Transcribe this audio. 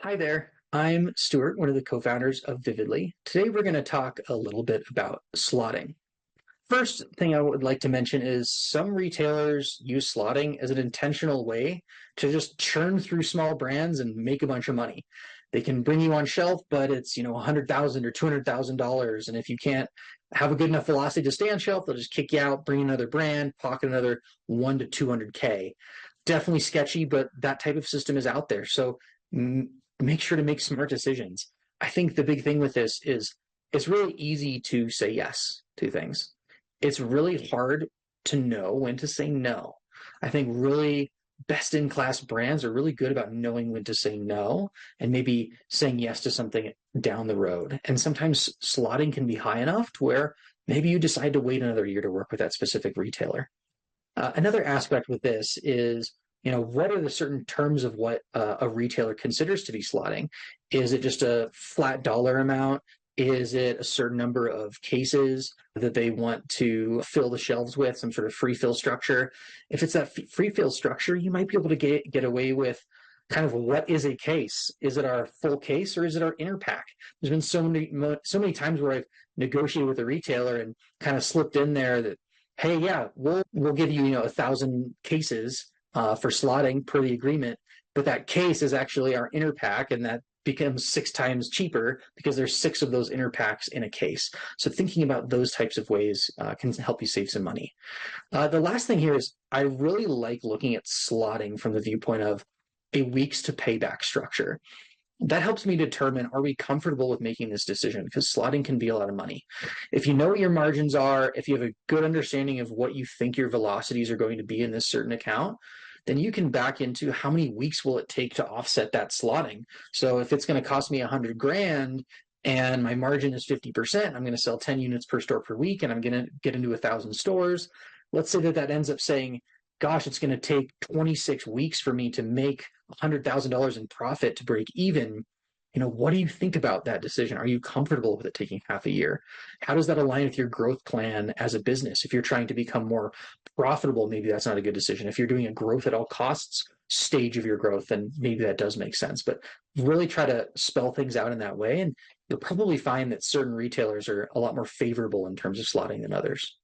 Hi there. I'm Stuart, one of the co-founders of Vividly. Today we're going to talk a little bit about slotting. First thing I would like to mention is some retailers use slotting as an intentional way to just churn through small brands and make a bunch of money. They can bring you on shelf, but it's, $100,000 or $200,000. And if you can't have a good enough velocity to stay on shelf, they'll just kick you out, bring another brand, pocket another 1 to 200K. Definitely sketchy, but that type of system is out there. So make sure to make smart decisions. I think the big thing with this is it's really easy to say yes to things. It's really hard to know when to say no. I think really best in class brands are really good about knowing when to say no and maybe saying yes to something down the road. And sometimes slotting can be high enough to where maybe you decide to wait another year to work with that specific retailer. Another aspect with this is, what are the certain terms of what a retailer considers to be slotting? Is it just a flat dollar amount? Is it a certain number of cases that they want to fill the shelves with, some sort of free fill structure? If it's that free fill structure, you might be able to get away with kind of what is a case? Is it our full case or is it our inner pack? There's been so many times where I've negotiated with a retailer and kind of slipped in there that, hey, yeah, we'll give you 1,000 cases for slotting per the agreement, but that case is actually our inner pack, and that becomes 6 times cheaper because there's 6 of those inner packs in a case. So thinking about those types of ways can help you save some money. The last thing here is I really like looking at slotting from the viewpoint of a weeks to payback structure. That helps me determine, are we comfortable with making this decision? Because slotting can be a lot of money. If you know what your margins are, if you have a good understanding of what you think your velocities are going to be in this certain account, then you can back into how many weeks will it take to offset that slotting. So if it's going to cost me 100 grand and my margin is 50%, I'm going to sell 10 units per store per week and I'm going to get into 1,000 stores. Let's say that ends up saying, gosh, it's going to take 26 weeks for me to make $100,000 in profit to break even. What do you think about that decision? Are you comfortable with it taking half a year? How does that align with your growth plan as a business? If you're trying to become more profitable, maybe that's not a good decision. If you're doing a growth at all costs stage of your growth, then maybe that does make sense. But really try to spell things out in that way. And you'll probably find that certain retailers are a lot more favorable in terms of slotting than others.